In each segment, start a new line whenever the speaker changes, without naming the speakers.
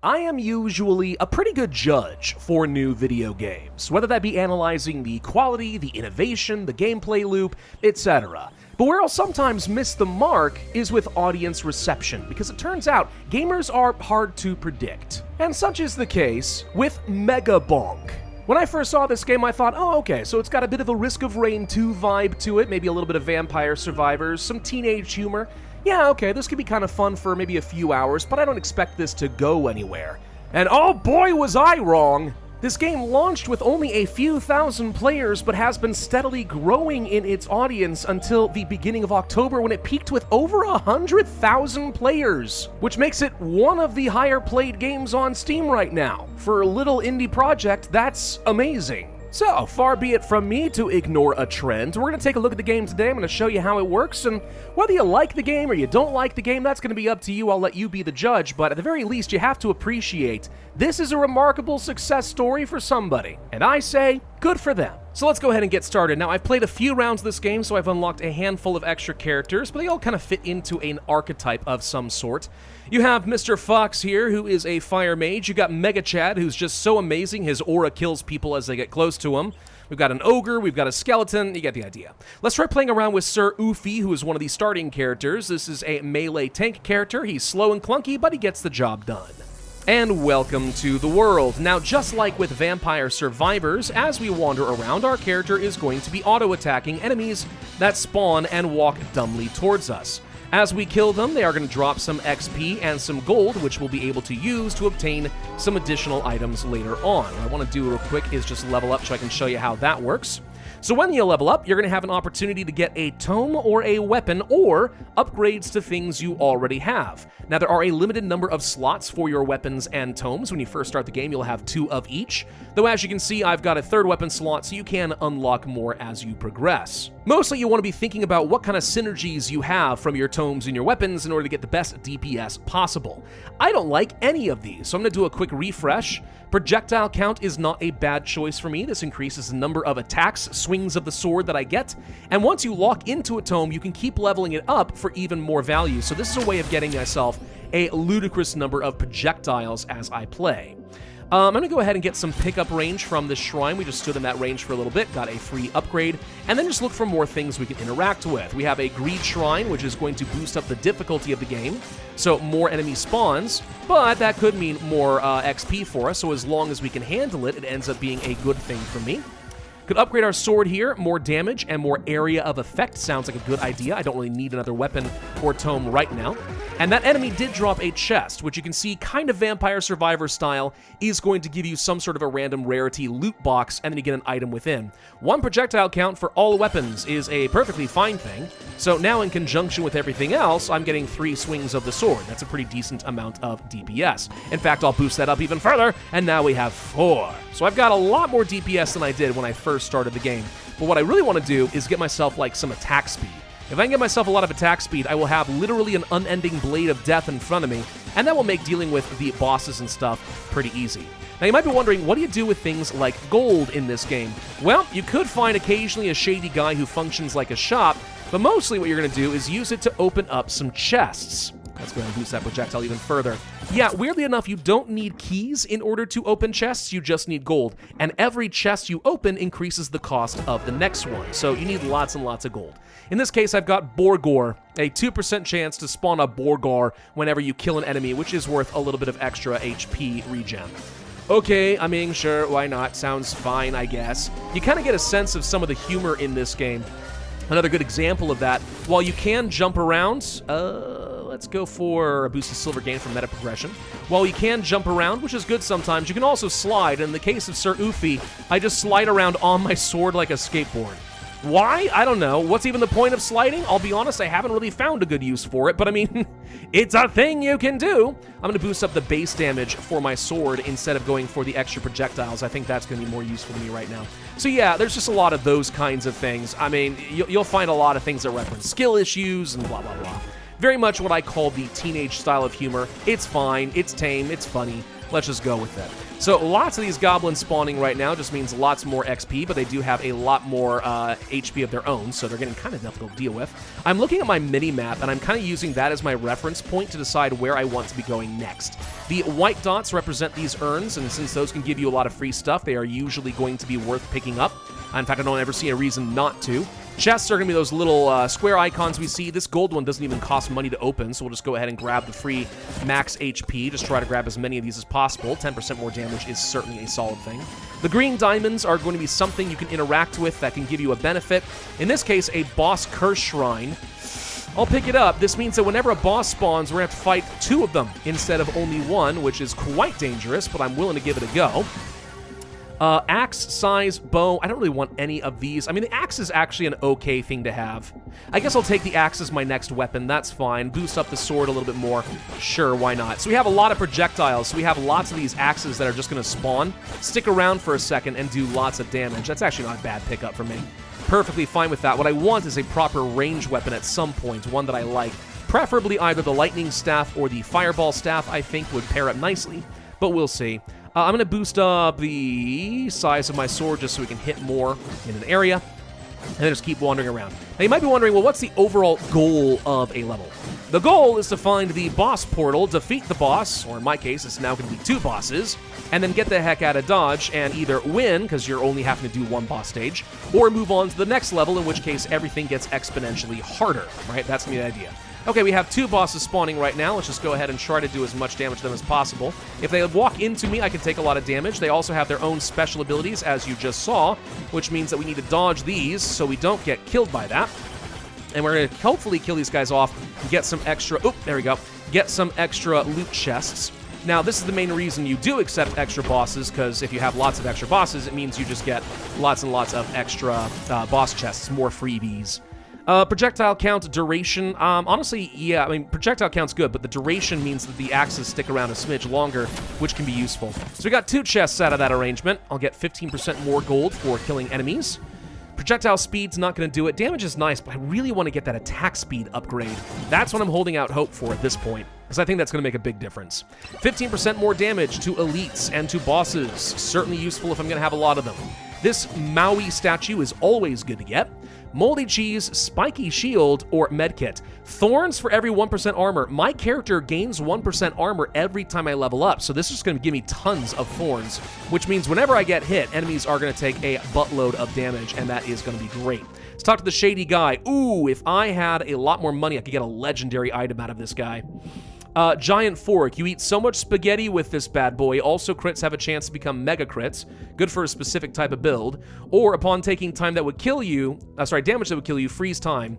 I am usually a pretty good judge for new video games, whether that be analyzing the quality, the innovation, the gameplay loop, etc. But where I'll sometimes miss the mark is with audience reception, because it turns out gamers are hard to predict. And such is the case with Megabonk. When I first saw this game, I thought, oh, okay, so it's got a bit of a Risk of Rain 2 vibe to it, maybe a little bit of Vampire Survivors, some teenage humor. Yeah, okay, this could be kind of fun for maybe a few hours, but I don't expect this to go anywhere. And oh boy, was I wrong! This game launched with only a few thousand players, but has been steadily growing in its audience until the beginning of October, when it peaked with over 100,000 players, which makes it one of the higher played games on Steam right now. For a little indie project, that's amazing. So, far be it from me to ignore a trend. We're going to take a look at the game today. I'm going to show you how it works, and whether you like the game or you don't like the game, that's going to be up to you. I'll let you be the judge, but at the very least, you have to appreciate this is a remarkable success story for somebody. And I say, good for them. So let's go ahead and get started. Now, I've played a few rounds of this game, so I've unlocked a handful of extra characters, but they all kind of fit into an archetype of some sort. You have Mr. Fox here, who is a fire mage. You got Mega Chad, who's just so amazing. His aura kills people as they get close to him. We've got an ogre, we've got a skeleton, you get the idea. Let's try playing around with Sir Oofy, who is one of the starting characters. This is a melee tank character. He's slow and clunky, but he gets the job done. And welcome to the world. Now, just like with Vampire Survivors, as we wander around, our character is going to be auto-attacking enemies that spawn and walk dumbly towards us. As we kill them, they are going to drop some XP and some gold, which we'll be able to use to obtain some additional items later on. What I want to do real quick is just level up so I can show you how that works. So when you level up, you're going to have an opportunity to get a tome or a weapon or upgrades to things you already have. Now, there are a limited number of slots for your weapons and tomes. When you first start the game, you'll have 2 of each. Though, as you can see, I've got a 3rd weapon slot, so you can unlock more as you progress. Mostly, you want to be thinking about what kind of synergies you have from your tomes and your weapons in order to get the best DPS possible. I don't like any of these, so I'm going to do a quick refresh. Projectile count is not a bad choice for me. This increases the number of attacks, swings of the sword that I get, and once you lock into a tome, you can keep leveling it up for even more value. So this is a way of getting myself a ludicrous number of projectiles as I play. I'm going to go ahead and get some pickup range from this shrine. We just stood in that range for a little bit, got a free upgrade, and then just look for more things we can interact with. We have a greed shrine, which is going to boost up the difficulty of the game, so more enemy spawns, but that could mean more XP for us, so as long as we can handle it, it ends up being a good thing for me. Could upgrade our sword here. More damage and more area of effect sounds like a good idea. I don't really need another weapon or tome right now. And that enemy did drop a chest, which you can see, kind of Vampire Survivor style, is going to give you some sort of a random rarity loot box, and then you get an item within. 1 projectile count for all weapons is a perfectly fine thing. So now, in conjunction with everything else, I'm getting 3 swings of the sword. That's a pretty decent amount of DPS. In fact, I'll boost that up even further, and now we have 4. So I've got a lot more DPS than I did when I first started the game. But what I really want to do is get myself like some attack speed. If I can get myself a lot of attack speed, I will have literally an unending blade of death in front of me, and that will make dealing with the bosses and stuff pretty easy. Now, you might be wondering, what do you do with things like gold in this game? Well, you could find occasionally a shady guy who functions like a shop, but mostly what you're going to do is use it to open up some chests. Let's go ahead and boost that projectile even further. Yeah, weirdly enough, you don't need keys in order to open chests, you just need gold. And every chest you open increases the cost of the next one, so you need lots and lots of gold. In this case, I've got Borgor, a 2% chance to spawn a Borgor whenever you kill an enemy, which is worth a little bit of extra HP regen. Okay, I mean, sure, why not? Sounds fine, I guess. You kind of get a sense of some of the humor in this game. Another good example of that, while you can jump around, let's go for a boost of silver gain from meta progression. While you can jump around, which is good sometimes, you can also slide. In the case of Sir Oofy, I just slide around on my sword like a skateboard. Why? I don't know. What's even the point of sliding? I'll be honest, I haven't really found a good use for it, but I mean, it's a thing you can do. I'm going to boost up the base damage for my sword instead of going for the extra projectiles. I think that's going to be more useful to me right now. So yeah, there's just a lot of those kinds of things. I mean, you'll find a lot of things that reference skill issues and blah, blah, blah. Very much what I call the teenage style of humor. It's fine, it's tame, it's funny. Let's just go with it. So lots of these goblins spawning right now just means lots more XP, but they do have a lot more HP of their own, so they're getting kind of difficult to deal with. I'm looking at my mini-map, and I'm kind of using that as my reference point to decide where I want to be going next. The white dots represent these urns, and since those can give you a lot of free stuff, they are usually going to be worth picking up. In fact, I don't ever see a reason not to. Chests are going to be those little square icons we see. This gold one doesn't even cost money to open, so we'll just go ahead and grab the free max HP. Just try to grab as many of these as possible. 10% more damage is certainly a solid thing. The green diamonds are going to be something you can interact with that can give you a benefit. In this case, a boss curse shrine. I'll pick it up. This means that whenever a boss spawns, we're going to have to fight 2 of them instead of only 1, which is quite dangerous, but I'm willing to give it a go. Axe, size, bow. I don't really want any of these. I mean, the axe is actually an okay thing to have. I guess I'll take the axe as my next weapon. That's fine. Boost up the sword a little bit more. Sure, why not? So we have a lot of projectiles. So we have lots of these axes that are just going to spawn, stick around for a second, and do lots of damage. That's actually not a bad pickup for me. Perfectly fine with that. What I want is a proper range weapon at some point, one that I like. Preferably either the lightning staff or the fireball staff, I think, would pair up nicely, but we'll see. I'm going to boost up the size of my sword just so we can hit more in an area, and then just keep wandering around. Now, you might be wondering, well, what's the overall goal of a level? The goal is to find the boss portal, defeat the boss, or in my case, it's now going to be 2 bosses, and then get the heck out of Dodge and either win, because you're only having to do 1 boss stage, or move on to the next level, in which case everything gets exponentially harder, right? That's the idea. Okay, we have 2 bosses spawning right now. Let's just go ahead and try to do as much damage to them as possible. If they walk into me, I can take a lot of damage. They also have their own special abilities, as you just saw, which means that we need to dodge these so we don't get killed by that. And we're going to hopefully kill these guys off and get some extra... Oh, there we go. Get some extra loot chests. Now, this is the main reason you do accept extra bosses, because if you have lots of extra bosses, it means you just get lots and lots of extra boss chests, more freebies. Projectile count, duration, honestly, yeah, I mean, projectile count's good, but the duration means that the axes stick around a smidge longer, which can be useful. So we got 2 chests out of that arrangement. I'll get 15% more gold for killing enemies. Projectile speed's not going to do it. Damage is nice, but I really want to get that attack speed upgrade. That's what I'm holding out hope for at this point, because I think that's going to make a big difference. 15% more damage to elites and to bosses. Certainly useful if I'm going to have a lot of them. This Maui statue is always good to get. Moldy cheese, spiky shield, or medkit. Thorns for every 1% armor. My character gains 1% armor every time I level up, so this is going to give me tons of thorns, which means whenever I get hit, enemies are going to take a buttload of damage, and that is going to be great. Let's talk to the shady guy. Ooh, if I had a lot more money, I could get a legendary item out of this guy. Giant fork. You eat so much spaghetti with this bad boy. Also, crits have a chance to become mega crits. Good for a specific type of build. Or upon taking time that would kill you, damage that would kill you, freeze time.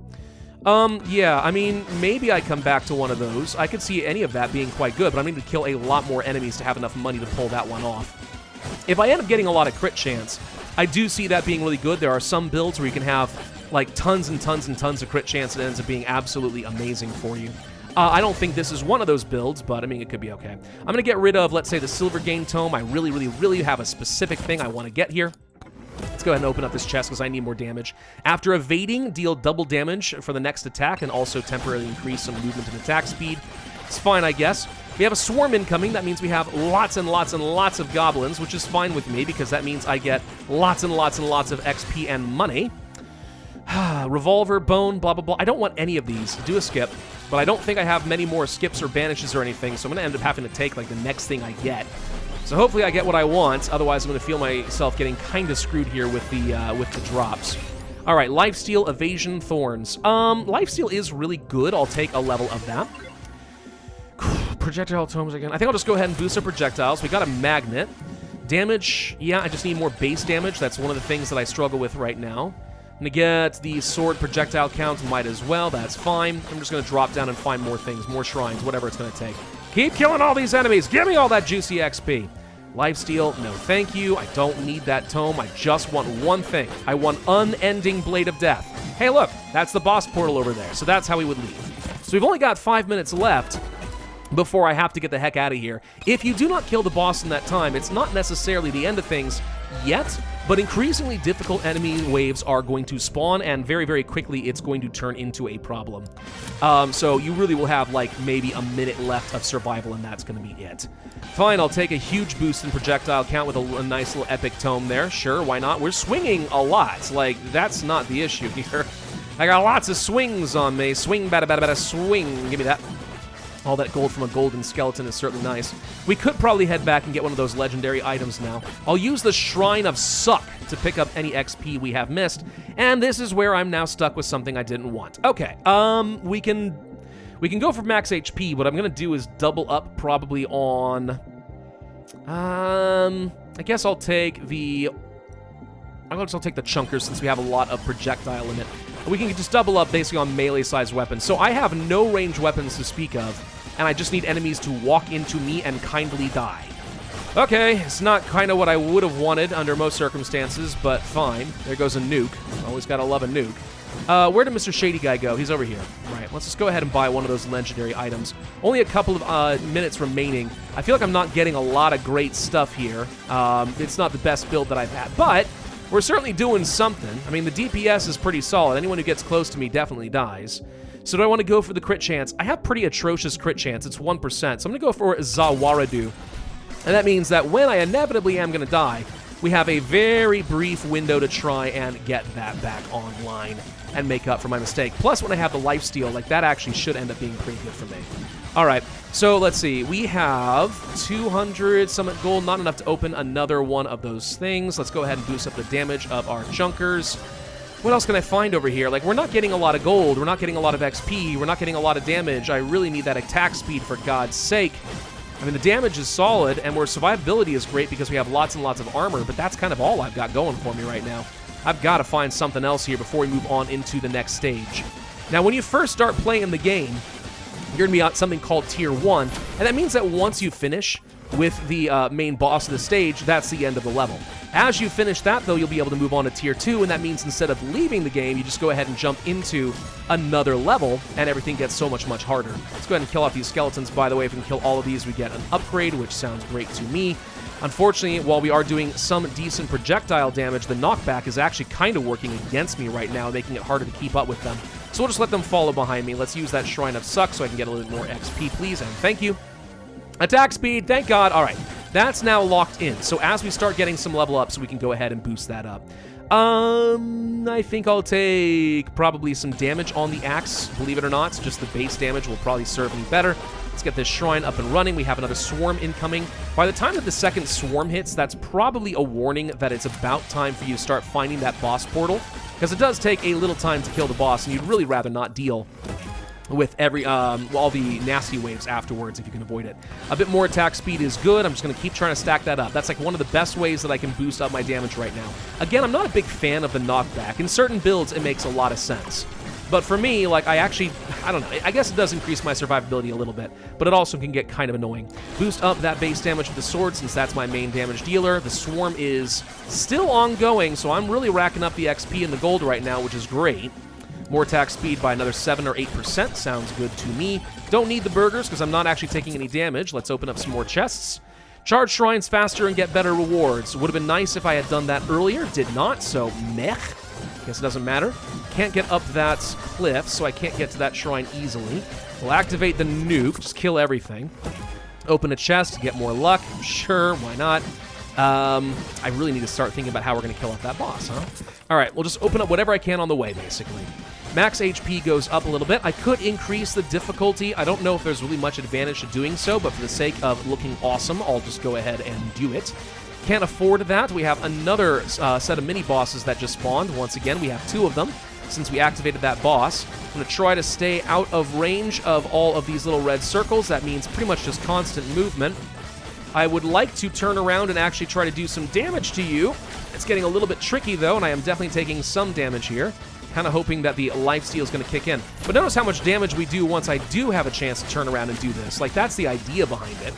Yeah, I mean, maybe I come back to one of those. I could see any of that being quite good, but I'm going to kill a lot more enemies to have enough money to pull that one off. If I end up getting a lot of crit chance, I do see that being really good. There are some builds where you can have like tons and tons and tons of crit chance and it ends up being absolutely amazing for you. I don't think this is one of those builds, but I mean, it could be okay. I'm going to get rid of, let's say, the Silver Game Tome. I really have a specific thing I want to get here. Let's go ahead and open up this chest because I need more damage. After evading, deal double damage for the next attack and also temporarily increase some movement and attack speed. It's fine, I guess. We have a swarm incoming. That means we have lots and lots and lots of goblins, which is fine with me because that means I get lots and lots and lots of XP and money. Revolver, bone, blah, blah, blah. I don't want any of these. Do a skip. But I don't think I have many more skips or banishes or anything, so I'm going to end up having to take, like, the next thing I get. So hopefully I get what I want. Otherwise, I'm going to feel myself getting kind of screwed here with the drops. All right, lifesteal, evasion, thorns. Lifesteal is really good. I'll take a level of that. Projectile tomes again. I think I'll just go ahead and boost our projectiles. We got a magnet. Damage, yeah, I just need more base damage. That's one of the things that I struggle with right now. I'm going to get the sword projectile count, might as well, that's fine. I'm just going to drop down and find more things, more shrines, whatever it's going to take. Keep killing all these enemies, give me all that juicy XP. Lifesteal, no thank you, I don't need that tome, I just want one thing. I want unending Blade of Death. Hey look, that's the boss portal over there, so that's how we would leave. So we've only got 5 minutes left before I have to get the heck out of here. If you do not kill the boss in that time, it's not necessarily the end of things, yet, but increasingly difficult enemy waves are going to spawn, and very, very quickly it's going to turn into a problem. So you really will have like maybe a minute left of survival, and that's going to be it. Fine, I'll take a huge boost in projectile count with a nice little epic tome there. Sure, why not? We're swinging a lot. Like, that's not the issue here. I got lots of swings on me. Swing, bada, bada, bada, swing. Give me that. All that gold from a golden skeleton is certainly nice. We could probably head back and get one of those legendary items now. I'll use the Shrine of Suck to pick up any XP we have missed, and this is where I'm now stuck with something I didn't want. Okay, we can go for max HP. What I'm gonna do is double up probably on... I guess I'll take the... I'll take the Chunkers since we have a lot of projectile in it. We can just double up basically on melee-sized weapons. So I have no ranged weapons to speak of, and I just need enemies to walk into me and kindly die. Okay, it's not kind of what I would have wanted under most circumstances, but fine. There goes a nuke. Always gotta love a nuke. Where did Mr. Shady Guy go? He's over here. Right, let's just go ahead and buy one of those legendary items. Only a couple of minutes remaining. I feel like I'm not getting a lot of great stuff here. It's not the best build that I've had, but we're certainly doing something. I mean, the DPS is pretty solid. Anyone who gets close to me definitely dies. So do I want to go for the crit chance? I have pretty atrocious crit chance. It's 1%. So I'm going to go for Zawaradu. And that means that when I inevitably am going to die, we have a very brief window to try and get that back online and make up for my mistake. Plus, when I have the lifesteal, like, that actually should end up being pretty good for me. All right, so let's see. We have 200 summit gold, not enough to open another one of those things. Let's go ahead and boost up the damage of our chunkers. What else can I find over here? Like, we're not getting a lot of gold. We're not getting a lot of XP. We're not getting a lot of damage. I really need that attack speed, for God's sake. I mean, the damage is solid, and our survivability is great because we have lots and lots of armor, but that's kind of all I've got going for me right now. I've got to find something else here before we move on into the next stage. Now, when you first start playing the game, you're going to be on something called Tier 1, and that means that once you finish with the main boss of the stage, that's the end of the level. As you finish that, though, you'll be able to move on to Tier 2, and that means instead of leaving the game, you just go ahead and jump into another level, and everything gets so much, much harder. Let's go ahead and kill off these skeletons. By the way, if we can kill all of these, we get an upgrade, which sounds great to me. Unfortunately, while we are doing some decent projectile damage, the knockback is actually kind of working against me right now, making it harder to keep up with them. So we'll just let them follow behind me. Let's use that Shrine of Suck so I can get a little bit more XP, please, and thank you. Attack speed, thank God. All right, that's now locked in. So as we start getting some level ups, we can go ahead and boost that up. I think I'll take probably some damage on the axe, believe it or not. Just the base damage will probably serve me better. Let's get this shrine up and running. We have another swarm incoming. By the time that the second swarm hits, that's probably a warning that it's about time for you to start finding that boss portal, because it does take a little time to kill the boss, and you'd really rather not deal with all the nasty waves afterwards if you can avoid it. A bit more attack speed is good. I'm just going to keep trying to stack that up. That's like one of the best ways that I can boost up my damage right now. Again, I'm not a big fan of the knockback. In certain builds, it makes a lot of sense. But for me, like, I don't know, I guess it does increase my survivability a little bit, but it also can get kind of annoying. Boost up that base damage with the sword, since that's my main damage dealer. The swarm is still ongoing, so I'm really racking up the XP and the gold right now, which is great. More attack speed by another 7 or 8%. Sounds good to me. Don't need the burgers because I'm not actually taking any damage. Let's open up some more chests. Charge shrines faster and get better rewards. Would have been nice if I had done that earlier. Did not, so meh. Guess it doesn't matter. Can't get up that cliff, so I can't get to that shrine easily. We'll activate the nuke. Just kill everything. Open a chest, get more luck. Sure, why not? I really need to start thinking about how we're going to kill off that boss, huh? All right, we'll just open up whatever I can on the way, basically. Max HP goes up a little bit. I could increase the difficulty. I don't know if there's really much advantage to doing so, but for the sake of looking awesome, I'll just go ahead and do it. Can't afford that. We have another set of mini-bosses that just spawned. Once again, we have 2 of them since we activated that boss. I'm going to try to stay out of range of all of these little red circles. That means pretty much just constant movement. I would like to turn around and actually try to do some damage to you. It's getting a little bit tricky, though, and I am definitely taking some damage here. Kind of hoping that the lifesteal is going to kick in. But notice how much damage we do once I do have a chance to turn around and do this. Like, that's the idea behind it.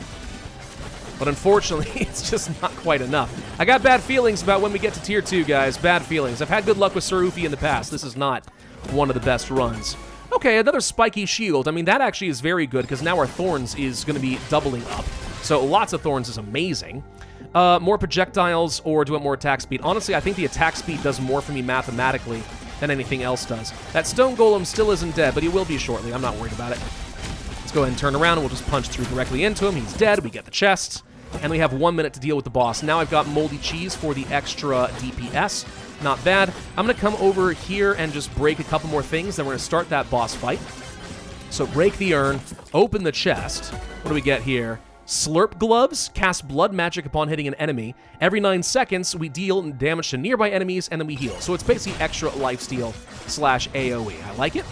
But unfortunately, it's just not quite enough. I got bad feelings about when we get to Tier 2, guys. Bad feelings. I've had good luck with Sarufi in the past. This is not one of the best runs. Okay, another spiky shield. I mean, that actually is very good because now our thorns is going to be doubling up. So lots of thorns is amazing. More projectiles, or do I want more attack speed? Honestly, I think the attack speed does more for me mathematically than anything else does. That stone golem still isn't dead, but he will be shortly. I'm not worried about it. Let's go ahead and turn around, and we'll just punch through directly into him. He's dead. We get the chest, and we have 1 minute to deal with the boss. Now I've got moldy cheese for the extra DPS. Not bad. I'm going to come over here and just break a couple more things, then we're going to start that boss fight. So break the urn, open the chest. What do we get here? Slurp gloves, cast blood magic upon hitting an enemy. Every 9 seconds, we deal damage to nearby enemies, and then we heal. So it's basically extra lifesteal / AoE. I like it.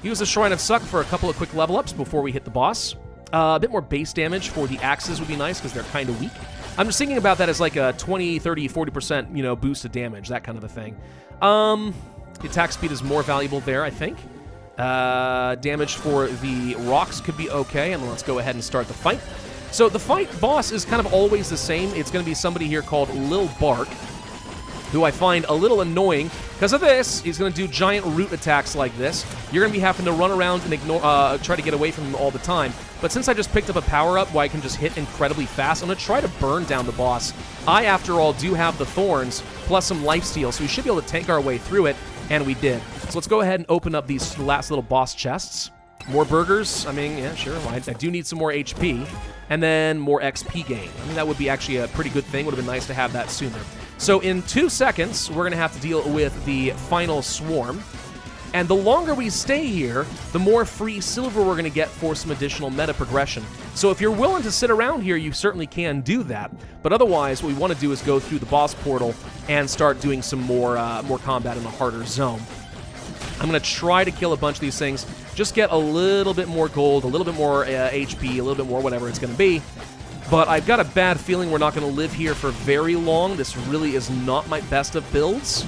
Use the Shrine of Suck for a couple of quick level ups before we hit the boss. A bit more base damage for the axes would be nice because they're kind of weak. I'm just thinking about that as like a 20, 30, 40%, you know, boost of damage, that kind of a thing. The attack speed is more valuable there, I think. Damage for the rocks could be okay, and let's go ahead and start the fight. So the fight boss is kind of always the same. It's going to be somebody here called Lil Bark, who I find a little annoying. Because of this, he's going to do giant root attacks like this. You're going to be having to run around and ignore, try to get away from him all the time. But since I just picked up a power-up where I can just hit incredibly fast, I'm going to try to burn down the boss. I, after all, do have the thorns, plus some lifesteal, so we should be able to tank our way through it, and we did. So let's go ahead and open up these last little boss chests. More burgers. I mean, yeah, sure. I do need some more HP. And then more XP gain. I mean, that would be actually a pretty good thing. Would have been nice to have that sooner. So in 2 seconds, we're going to have to deal with the final swarm. And the longer we stay here, the more free silver we're going to get for some additional meta progression. So if you're willing to sit around here, you certainly can do that. But otherwise, what we want to do is go through the boss portal and start doing some more combat in a harder zone. I'm going to try to kill a bunch of these things, just get a little bit more gold, a little bit more HP, a little bit more whatever it's going to be. But I've got a bad feeling we're not going to live here for very long. This really is not my best of builds.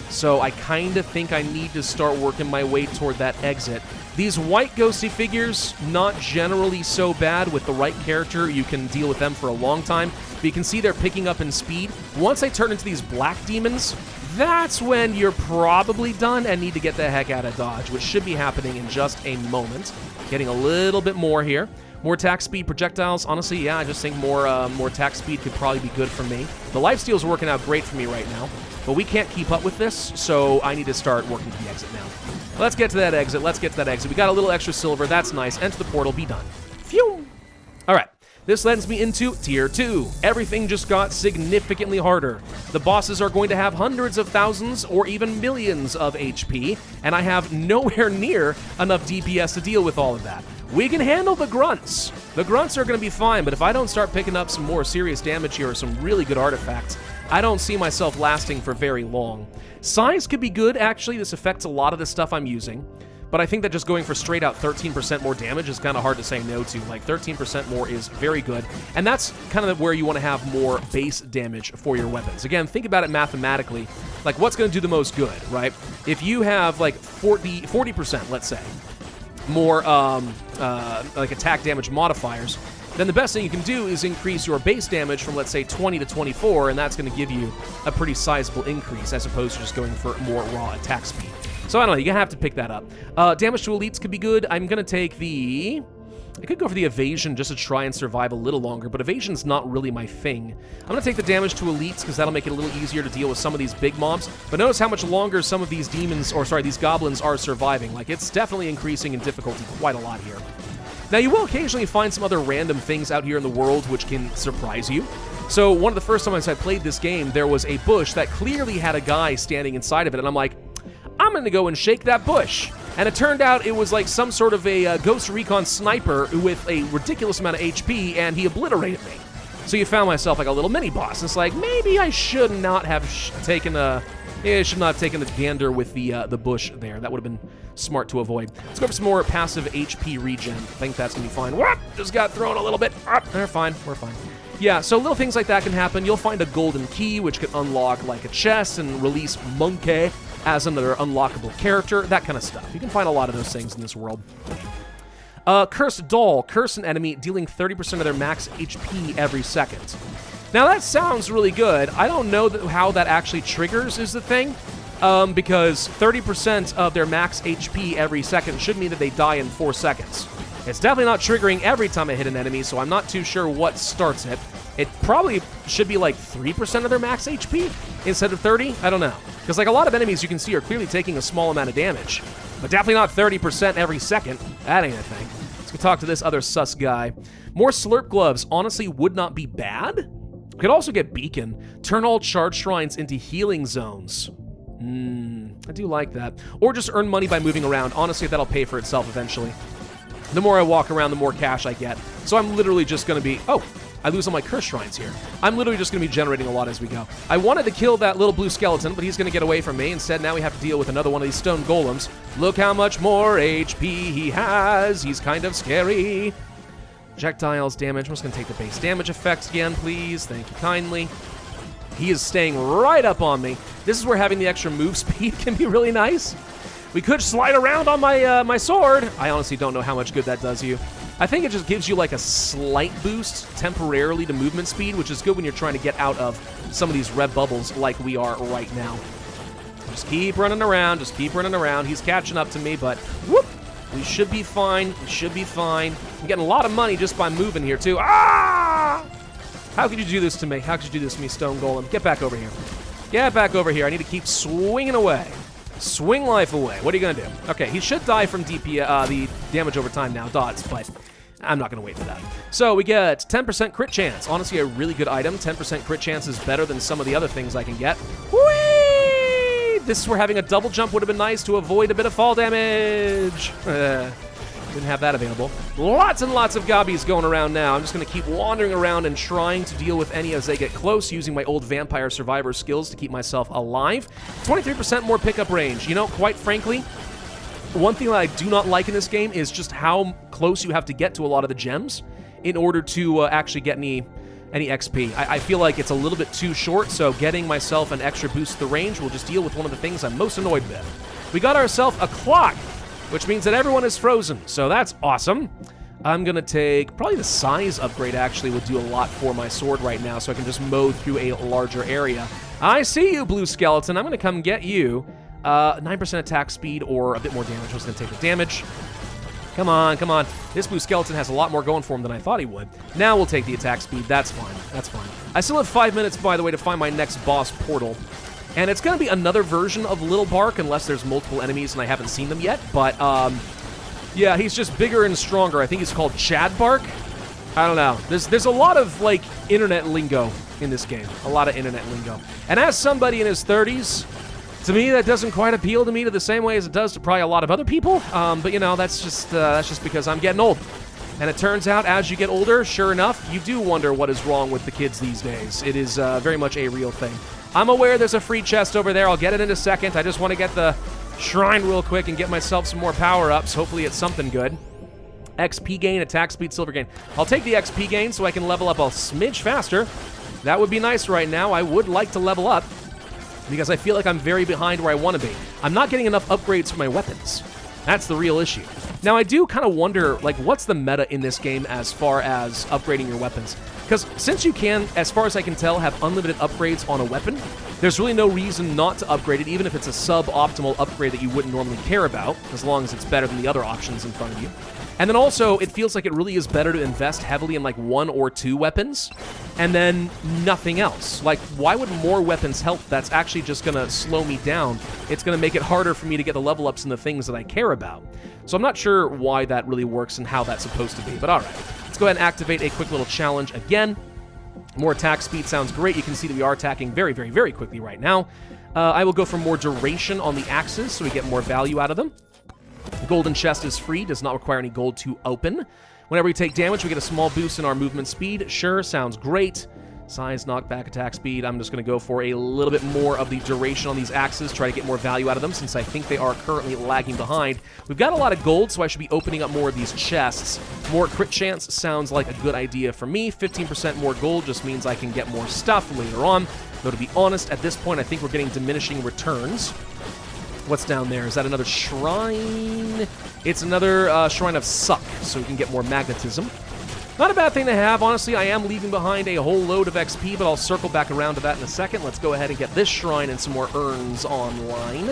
So I kind of think I need to start working my way toward that exit. These white ghosty figures, not generally so bad. With the right character, you can deal with them for a long time. But you can see they're picking up in speed. Once I turn into these black demons, that's when you're probably done and need to get the heck out of Dodge, which should be happening in just a moment. Getting a little bit more here. More attack speed, projectiles. Honestly, yeah, I just think more attack speed could probably be good for me. The lifesteal's working out great for me right now, but we can't keep up with this, so I need to start working to the exit now. Let's get to that exit. Let's get to that exit. We got a little extra silver. That's nice. Enter the portal. Be done. Phew! All right. This lends me into Tier 2. Everything just got significantly harder. The bosses are going to have hundreds of thousands or even millions of HP, and I have nowhere near enough DPS to deal with all of that. We can handle the grunts. The grunts are going to be fine, but if I don't start picking up some more serious damage here or some really good artifacts, I don't see myself lasting for very long. Size could be good, actually. This affects a lot of the stuff I'm using. But I think that just going for straight out 13% more damage is kind of hard to say no to. Like, 13% more is very good. And that's kind of where you want to have more base damage for your weapons. Again, think about it mathematically. Like, what's going to do the most good, right? If you have, like, 40%, let's say, more, like, attack damage modifiers, then the best thing you can do is increase your base damage from, let's say, 20 to 24, and that's going to give you a pretty sizable increase as opposed to just going for more raw attack speed. So I don't know, you're going to have to pick that up. Damage to elites could be good. I'm going to take the... I could go for the evasion just to try and survive a little longer, but evasion's not really my thing. I'm going to take the damage to elites because that'll make it a little easier to deal with some of these big mobs. But notice how much longer some of these demons, or sorry, these goblins are surviving. Like, it's definitely increasing in difficulty quite a lot here. Now, you will occasionally find some other random things out here in the world which can surprise you. So one of the first times I played this game, there was a bush that clearly had a guy standing inside of it, and I'm like, I'm going to go and shake that bush. And it turned out it was like some sort of a Ghost Recon sniper with a ridiculous amount of HP, and he obliterated me. So you found myself like a little mini-boss. It's like, maybe I should not have taken the gander with the bush there. That would have been smart to avoid. Let's go for some more passive HP regen. I think that's going to be fine. Whoop! Just got thrown a little bit. We're fine. We're fine. Yeah, so little things like that can happen. You'll find a golden key, which can unlock like a chest and release Monkey as another unlockable character, that kind of stuff. You can find a lot of those things in this world. Cursed Doll. Curse an enemy, dealing 30% of their max HP every second. Now, that sounds really good. I don't know how that actually triggers is the thing, because 30% of their max HP every second should mean that they die in 4 seconds. It's definitely not triggering every time I hit an enemy, so I'm not too sure what starts it. It probably should be like 3% of their max HP instead of 30. I don't know. Because like a lot of enemies you can see are clearly taking a small amount of damage, but definitely not 30% every second. That ain't a thing. Let's go talk to this other sus guy. More slurp gloves honestly would not be bad. We could also get beacon. Turn all charge shrines into healing zones. I do like that. Or just earn money by moving around. Honestly, that'll pay for itself eventually. The more I walk around, the more cash I get. So I'm literally just going to be... Oh, I lose all my curse shrines here. I'm literally just going to be generating a lot as we go. I wanted to kill that little blue skeleton, but he's going to get away from me. Instead, now we have to deal with another one of these stone golems. Look how much more HP he has. He's kind of scary. Projectiles damage. I'm just going to take the base damage effects again, please. Thank you kindly. He is staying right up on me. This is where having the extra move speed can be really nice. We could slide around on my my sword. I honestly don't know how much good that does you. I think it just gives you like a slight boost temporarily to movement speed, which is good when you're trying to get out of some of these red bubbles like we are right now. Just keep running around. Just keep running around. He's catching up to me, but whoop, we should be fine. We should be fine. I'm getting a lot of money just by moving here, too. Ah! How could you do this to me? How could you do this to me, Stone Golem? Get back over here. Get back over here. I need to keep swinging away. Swing life away. What are you going to do? Okay, he should die from DP, the damage over time now, dots, but I'm not going to wait for that. So we get 10% crit chance. Honestly, a really good item. 10% crit chance is better than some of the other things I can get. Whee! This is where having a double jump would have been nice to avoid a bit of fall damage. Didn't have that available. Lots and lots of gobbies going around now. I'm just going to keep wandering around and trying to deal with any as they get close, using my old vampire survivor skills to keep myself alive. 23% more pickup range. You know, quite frankly, one thing that I do not like in this game is just how close you have to get to a lot of the gems in order to actually get any XP. I feel like it's a little bit too short, so getting myself an extra boost to the range will just deal with one of the things I'm most annoyed with. We got ourselves a clock, which means that everyone is frozen, so that's awesome. I'm going to take... Probably the size upgrade actually would do a lot for my sword right now, so I can just mow through a larger area. I see you, blue skeleton. I'm going to come get you. 9% attack speed or a bit more damage. I'm just going to take the damage. Come on, come on. This blue skeleton has a lot more going for him than I thought he would. Now we'll take the attack speed. That's fine. That's fine. I still have 5 minutes, by the way, to find my next boss portal. And it's going to be another version of Little Bark, unless there's multiple enemies and I haven't seen them yet. But, yeah, he's just bigger and stronger. I think he's called Chad Bark. I don't know. There's a lot of, like, internet lingo in this game. A lot of internet lingo. And as somebody in his 30s, to me, that doesn't quite appeal to me to the same way as it does to probably a lot of other people. But, you know, that's just because I'm getting old. And it turns out, as you get older, sure enough, you do wonder what is wrong with the kids these days. It is very much a real thing. I'm aware there's a free chest over there. I'll get it in a second. I just want to get the shrine real quick and get myself some more power-ups. Hopefully it's something good. XP gain, attack speed, silver gain. I'll take the XP gain so I can level up a smidge faster. That would be nice right now. I would like to level up because I feel like I'm very behind where I want to be. I'm not getting enough upgrades for my weapons. That's the real issue. Now, I do kind of wonder, like, what's the meta in this game as far as upgrading your weapons? Because since you can, as far as I can tell, have unlimited upgrades on a weapon, there's really no reason not to upgrade it, even if it's a suboptimal upgrade that you wouldn't normally care about, as long as it's better than the other options in front of you. And then also, it feels like it really is better to invest heavily in, like, 1 or 2 weapons, and then nothing else. Like, why would more weapons help? That's actually just going to slow me down. It's going to make it harder for me to get the level ups in the things that I care about. So I'm not sure why that really works and how that's supposed to be, but all right. Let's go ahead and activate a quick little challenge again. More attack speed sounds great. You can see that we are attacking very, very, very quickly right now. I will go for more duration on the axes so we get more value out of them. The golden chest is free, does not require any gold to open. Whenever we take damage, we get a small boost in our movement speed. Sure, sounds great. Size, knockback, attack speed. I'm just going to go for a little bit more of the duration on these axes, try to get more value out of them, since I think they are currently lagging behind. We've got a lot of gold, so I should be opening up more of these chests. More crit chance sounds like a good idea for me. 15% more gold just means I can get more stuff later on. Though, to be honest, at this point, I think we're getting diminishing returns. What's down there? Is that another shrine? It's another shrine of suck, so we can get more magnetism. Not a bad thing to have. Honestly, I am leaving behind a whole load of XP, but I'll circle back around to that in a second. Let's go ahead and get this shrine and some more urns online.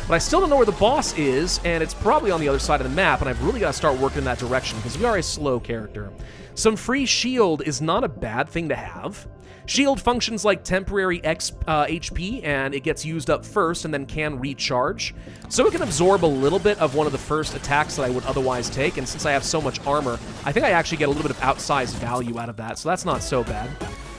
But I still don't know where the boss is, and it's probably on the other side of the map, and I've really got to start working in that direction, because we are a slow character. Some free shield is not a bad thing to have. Shield functions like temporary HP, and it gets used up first and then can recharge. So it can absorb a little bit of one of the first attacks that I would otherwise take, and since I have so much armor, I think I actually get a little bit of outsized value out of that, so that's not so bad.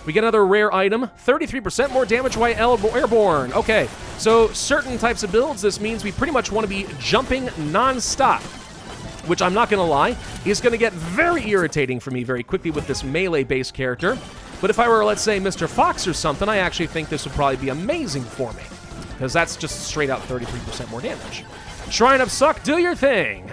We get another rare item, 33% more damage while airborne. Okay, so certain types of builds, this means we pretty much want to be jumping non-stop, which I'm not going to lie, is going to get very irritating for me very quickly with this melee-based character. But if I were, let's say, Mr. Fox or something, I actually think this would probably be amazing for me, because that's just straight out 33% more damage. Shrine of Suck, do your thing.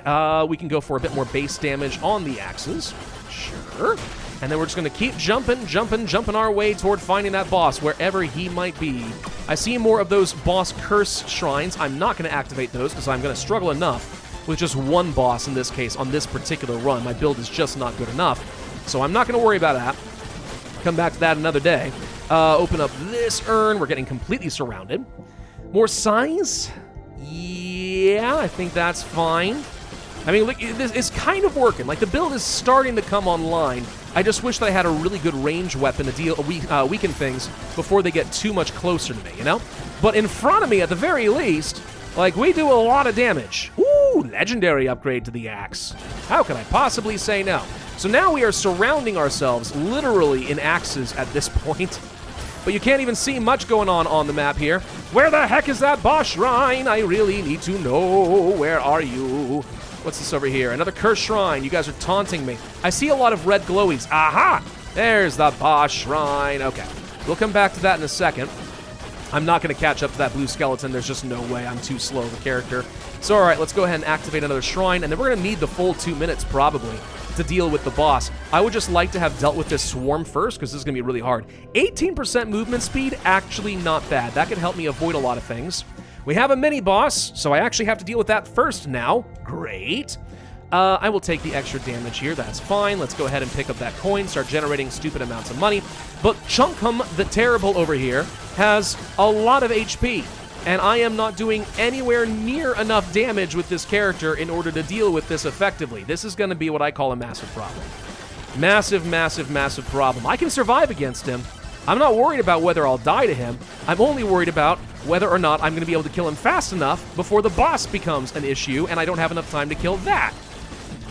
We can go for a bit more base damage on the axes. Sure. And then we're just going to keep jumping our way toward finding that boss, wherever he might be. I see more of those boss curse shrines. I'm not going to activate those, because I'm going to struggle enough with just one boss in this case on this particular run. My build is just not good enough, so I'm not going to worry about that. Come back to that another day. Open up this urn. We're getting completely surrounded. More size? Yeah, I think that's fine. I mean, look, it's kind of working. Like, the build is starting to come online. I just wish that I had a really good range weapon to weaken things before they get too much closer to me, you know? But in front of me, at the very least, like, we do a lot of damage. Ooh, legendary upgrade to the axe. How could I possibly say no? So now we are surrounding ourselves literally in axes at this point. But you can't even see much going on the map here. Where the heck is that boss shrine? I really need to know. Where are you? What's this over here? Another cursed shrine. You guys are taunting me. I see a lot of red glowies. Aha! There's the boss shrine. Okay. We'll come back to that in a second. I'm not going to catch up to that blue skeleton. There's just no way. I'm too slow of a character. So, all right, let's go ahead and activate another shrine, and then we're going to need the full 2 minutes, probably, to deal with the boss. I would just like to have dealt with this swarm first, because this is going to be really hard. 18% movement speed, actually not bad. That could help me avoid a lot of things. We have a mini-boss, so I actually have to deal with that first now. Great. I will take the extra damage here. That's fine. Let's go ahead and pick up that coin, start generating stupid amounts of money. But Chunkum the Terrible over here has a lot of HP, and I am not doing anywhere near enough damage with this character in order to deal with this effectively. This is going to be what I call a massive problem. Massive, massive, massive problem. I can survive against him. I'm not worried about whether I'll die to him. I'm only worried about whether or not I'm going to be able to kill him fast enough before the boss becomes an issue, and I don't have enough time to kill that.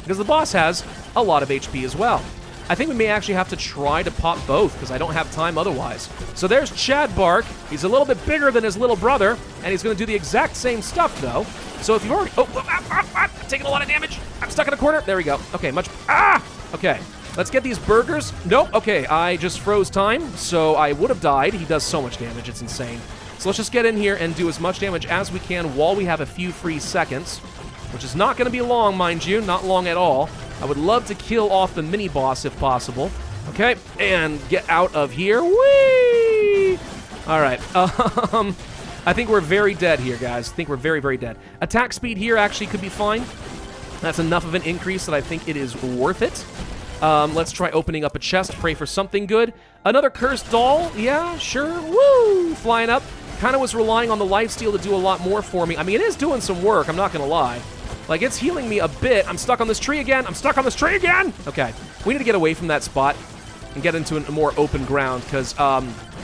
Because the boss has a lot of HP as well. I think we may actually have to try to pop both, because I don't have time otherwise. So there's Chad Bark. He's a little bit bigger than his little brother, and he's going to do the exact same stuff, though. So if you've already... I'm taking a lot of damage. I'm stuck in a corner. There we go. Okay, Okay, let's get these burgers. Nope. Okay, I just froze time, so I would have died. He does so much damage. It's insane. So let's just get in here and do as much damage as we can while we have a few free seconds, which is not going to be long, mind you. Not long at all. I would love to kill off the mini-boss if possible. Okay, and get out of here. Whee! All right. I think we're very dead here, guys. I think we're very, very dead. Attack speed here actually could be fine. That's enough of an increase that I think it is worth it. Let's try opening up a chest. Pray for something good. Another cursed doll. Yeah, sure. Woo! Flying up. Kind of was relying on the lifesteal to do a lot more for me. I mean, it is doing some work. I'm not going to lie. Like, it's healing me a bit. I'm stuck on this tree again. Okay. We need to get away from that spot and get into a more open ground because,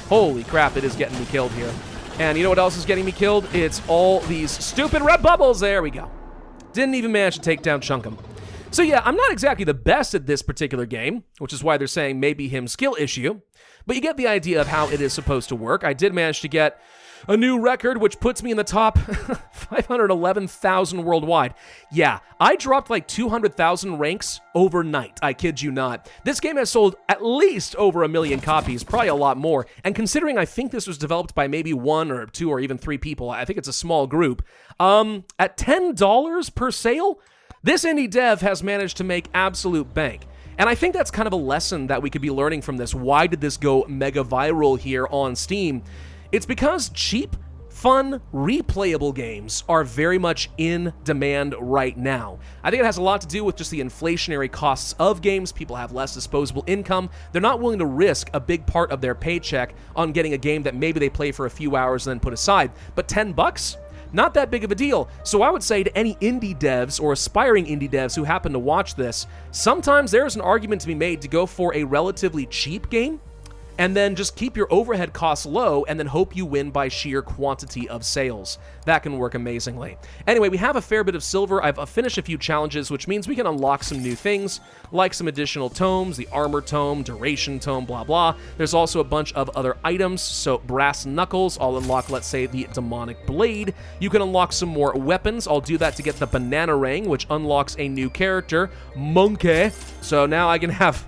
holy crap, it is getting me killed here. And you know what else is getting me killed? It's all these stupid red bubbles. There we go. Didn't even manage to take down Chunkum. So yeah, I'm not exactly the best at this particular game, which is why they're saying maybe him skill issue. But you get the idea of how it is supposed to work. I did manage to get a new record, which puts me in the top 511,000 worldwide. Yeah, I dropped like 200,000 ranks overnight. I kid you not. This game has sold at least over 1 million copies, probably a lot more. And considering I think this was developed by maybe 1 or 2 or even 3 people, I think it's a small group. At $10 per sale, this indie dev has managed to make absolute bank. And I think that's kind of a lesson that we could be learning from this. Why did this go mega viral here on Steam? It's because cheap, fun, replayable games are very much in demand right now. I think it has a lot to do with just the inflationary costs of games. People have less disposable income. They're not willing to risk a big part of their paycheck on getting a game that maybe they play for a few hours and then put aside. But $10? Not that big of a deal. So I would say to any indie devs or aspiring indie devs who happen to watch this, sometimes there's an argument to be made to go for a relatively cheap game and then just keep your overhead costs low and then hope you win by sheer quantity of sales. That can work amazingly. Anyway, we have a fair bit of silver. I've finished a few challenges, which means we can unlock some new things, like some additional tomes, the armor tome, duration tome, blah, blah. There's also a bunch of other items, so brass knuckles, I'll unlock, let's say, the demonic blade. You can unlock some more weapons. I'll do that to get the banana ring, which unlocks a new character, Monkey. So now I can have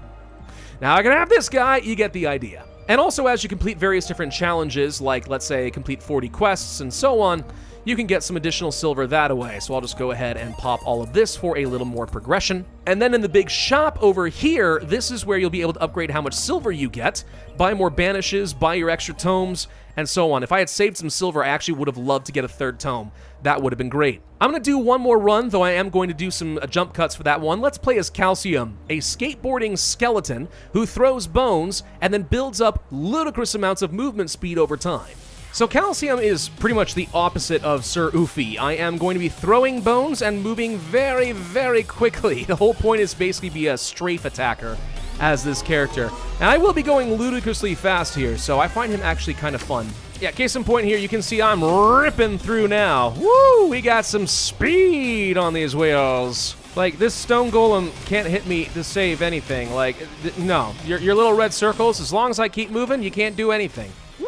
this guy. You get the idea. And also, as you complete various different challenges, like, let's say, complete 40 quests and so on, you can get some additional silver that way. So I'll just go ahead and pop all of this for a little more progression. And then in the big shop over here, this is where you'll be able to upgrade how much silver you get, buy more banishes, buy your extra tomes, and so on. If I had saved some silver, I actually would have loved to get a third tome. That would have been great. I'm going to do one more run, though I am going to do some jump cuts for that one. Let's play as Calcium, a skateboarding skeleton who throws bones and then builds up ludicrous amounts of movement speed over time. So Calcium is pretty much the opposite of Sir Oofy. I am going to be throwing bones and moving very, very quickly. The whole point is basically be a strafe attacker as this character. And I will be going ludicrously fast here, so I find him actually kind of fun. Yeah, case in point here, you can see I'm ripping through now. Woo, we got some speed on these wheels. Like, this stone golem can't hit me to save anything. Like, no, your little red circles, as long as I keep moving, you can't do anything. Whee!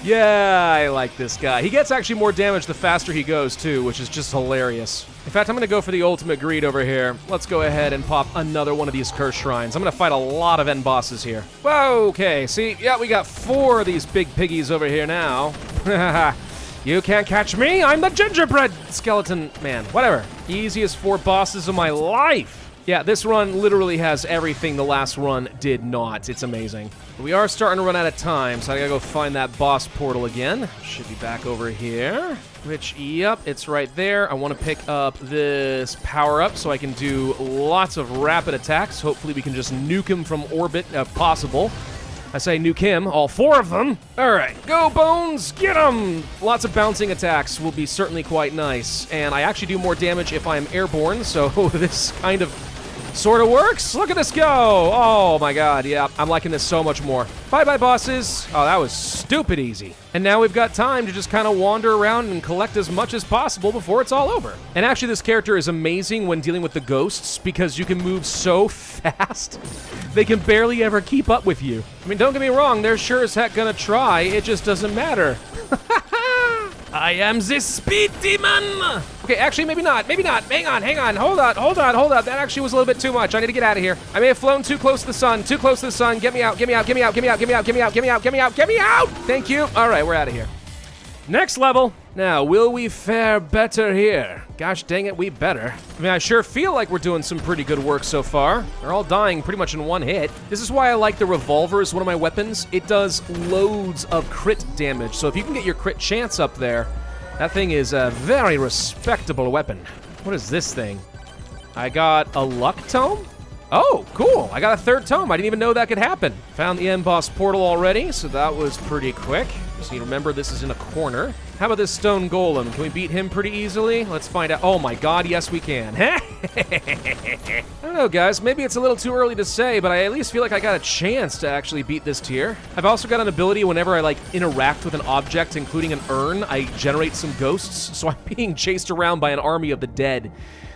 Yeah, I like this guy. He gets actually more damage the faster he goes, too, which is just hilarious. In fact, I'm going to go for the ultimate greed over here. Let's go ahead and pop another one of these curse shrines. I'm going to fight a lot of end bosses here. Whoa, okay, see, yeah, we got 4 of these big piggies over here now. You can't catch me, I'm the gingerbread skeleton man. Whatever, easiest 4 bosses of my life. Yeah, this run literally has everything the last run did not. It's amazing. We are starting to run out of time, so I gotta go find that boss portal again. Should be back over here. Which, yep, it's right there. I want to pick up this power-up so I can do lots of rapid attacks. Hopefully we can just nuke him from orbit if possible. I say nuke him, all 4 of them. All right, go Bones, get him! Lots of bouncing attacks will be certainly quite nice. And I actually do more damage if I'm airborne, so this kind of sort of works. Look at this go. Oh my god, yeah, I'm liking this so much more. Bye-bye, bosses. Oh, that was stupid easy. And now we've got time to just kind of wander around and collect as much as possible before it's all over. And actually, this character is amazing when dealing with the ghosts because you can move so fast. They can barely ever keep up with you. I mean, don't get me wrong, they're sure as heck gonna try. It just doesn't matter. I am the speed demon! Okay, actually, maybe not. Hang on. Hold on. That actually was a little bit too much. I need to get out of here. I may have flown too close to the sun. Get me out. Thank you. All right, we're out of here. Next level. Now, will we fare better here? Gosh dang it, we better. I mean, I sure feel like we're doing some pretty good work so far. They're all dying pretty much in one hit. This is why I like the revolver as one of my weapons. It does loads of crit damage, so if you can get your crit chance up there, that thing is a very respectable weapon. What is this thing? I got a luck tome? Oh, cool. I got a 3rd tome. I didn't even know that could happen. Found the end boss portal already, so that was pretty quick. Just need to remember this is in a corner. How about this stone golem? Can we beat him pretty easily? Let's find out. Oh my god, yes we can. I don't know, guys. Maybe it's a little too early to say, but I at least feel like I got a chance to actually beat this tier. I've also got an ability whenever I, like, interact with an object, including an urn, I generate some ghosts, so I'm being chased around by an army of the dead,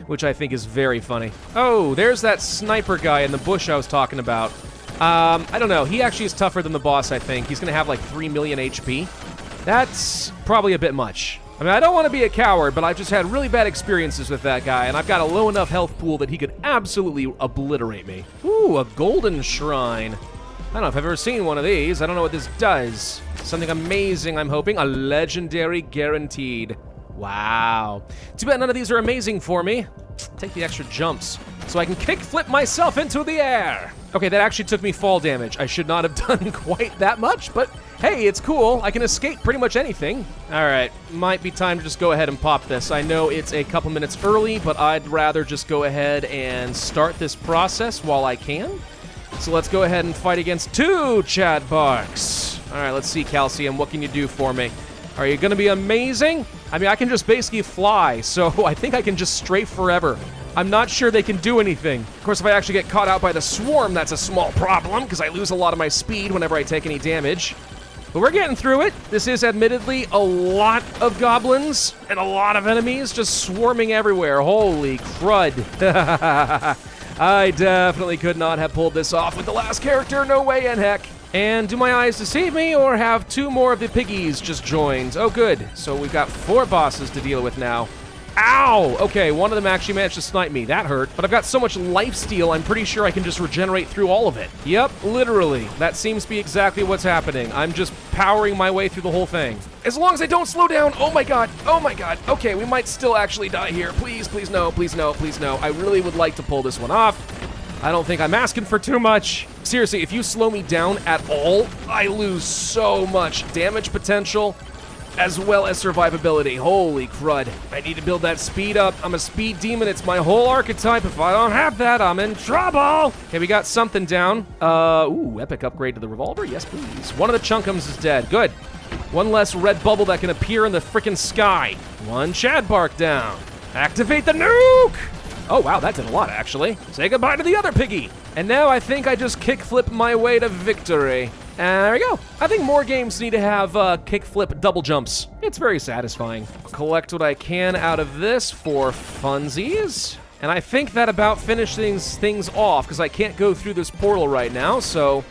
which I think is very funny. Oh, there's that sniper guy in the bush I was talking about. I don't know. He actually is tougher than the boss, I think. He's gonna have like 3 million HP. That's probably a bit much. I mean, I don't want to be a coward, but I've just had really bad experiences with that guy, and I've got a low enough health pool that he could absolutely obliterate me. Ooh, a golden shrine. I don't know if I've ever seen one of these. I don't know what this does. Something amazing, I'm hoping. A legendary guaranteed. Wow. Too bad none of these are amazing for me. Take the extra jumps so I can kickflip myself into the air. Okay, that actually took me fall damage. I should not have done quite that much, but hey, it's cool. I can escape pretty much anything. All right, might be time to just go ahead and pop this. I know it's a couple minutes early, but I'd rather just go ahead and start this process while I can. So let's go ahead and fight against 2 Chadbarks. All right, let's see, Calcium. What can you do for me? Are you going to be amazing? I mean, I can just basically fly, so I think I can just strafe forever. I'm not sure they can do anything. Of course, if I actually get caught out by the swarm, that's a small problem, because I lose a lot of my speed whenever I take any damage. But we're getting through it. This is admittedly a lot of goblins and a lot of enemies just swarming everywhere. Holy crud. I definitely could not have pulled this off with the last character. No way in heck. And do my eyes deceive me, or have 2 more of the piggies just joined? Oh, good. So we've got 4 bosses to deal with now. Ow! Okay, one of them actually managed to snipe me. That hurt. But I've got so much lifesteal, I'm pretty sure I can just regenerate through all of it. Yep, literally. That seems to be exactly what's happening. I'm just powering my way through the whole thing. As long as I don't slow down. Oh my god. Oh my god. Okay, we might still actually die here. Please, please no. Please no. Please no. I really would like to pull this one off. I don't think I'm asking for too much. Seriously, if you slow me down at all, I lose so much damage potential, as well as survivability. Holy crud. I need to build that speed up. I'm a speed demon. It's my whole archetype. If I don't have that, I'm in trouble. Okay, we got something down. Ooh, epic upgrade to the revolver. Yes, please. One of the chunkums is dead. Good. One less red bubble that can appear in the frickin' sky. 1 Chadbark down. Activate the nuke! Oh, wow, that did a lot, actually. Say goodbye to the other piggy. And now I think I just kickflip my way to victory. And there we go. I think more games need to have kickflip double jumps. It's very satisfying. Collect what I can out of this for funsies. And I think that about finishes things off, because I can't go through this portal right now, so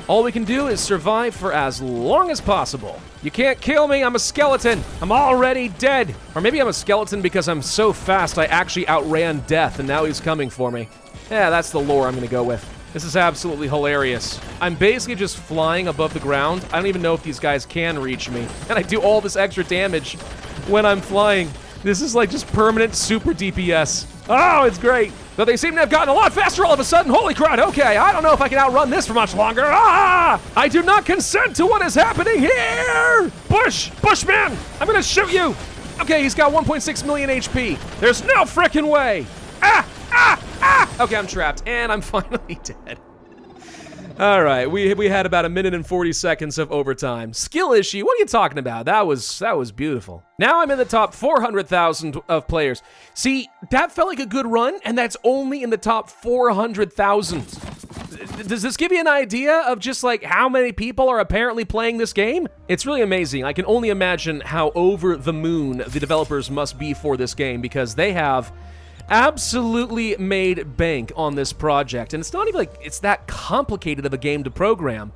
all we can do is survive for as long as possible. You can't kill me, I'm a skeleton. I'm already dead. Or maybe I'm a skeleton because I'm so fast I actually outran death and now he's coming for me. Yeah, that's the lore I'm gonna go with. This is absolutely hilarious. I'm basically just flying above the ground. I don't even know if these guys can reach me. And I do all this extra damage when I'm flying. This is like just permanent super DPS. Oh, it's great. But they seem to have gotten a lot faster all of a sudden. Holy crud, okay, I don't know if I can outrun this for much longer. Ah! I do not consent to what is happening here! Bushman, I'm gonna shoot you! Okay, he's got 1.6 million HP. There's no frickin' way! Okay, I'm trapped, and I'm finally dead. All right, we had about 1 minute and 40 seconds of overtime. Skill issue, what are you talking about? That was beautiful. Now I'm in the top 400,000 of players. See, that felt like a good run, and that's only in the top 400,000. Does this give you an idea of just like how many people are apparently playing this game? It's really amazing. I can only imagine how over the moon the developers must be for this game, because they have absolutely made bank on this project. And it's not even like it's that complicated of a game to program.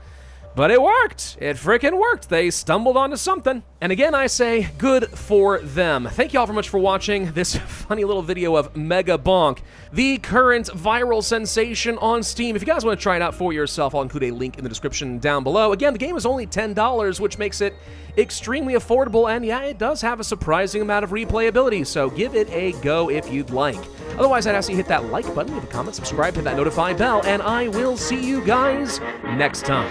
But it worked. It freaking worked. They stumbled onto something. And again, I say good for them. Thank you all very much for watching this funny little video of Megabonk, the current viral sensation on Steam. If you guys want to try it out for yourself, I'll include a link in the description down below. Again, the game is only $10, which makes it extremely affordable. And yeah, it does have a surprising amount of replayability. So give it a go if you'd like. Otherwise, I'd ask you to hit that like button, leave a comment, subscribe, hit that notify bell, and I will see you guys next time.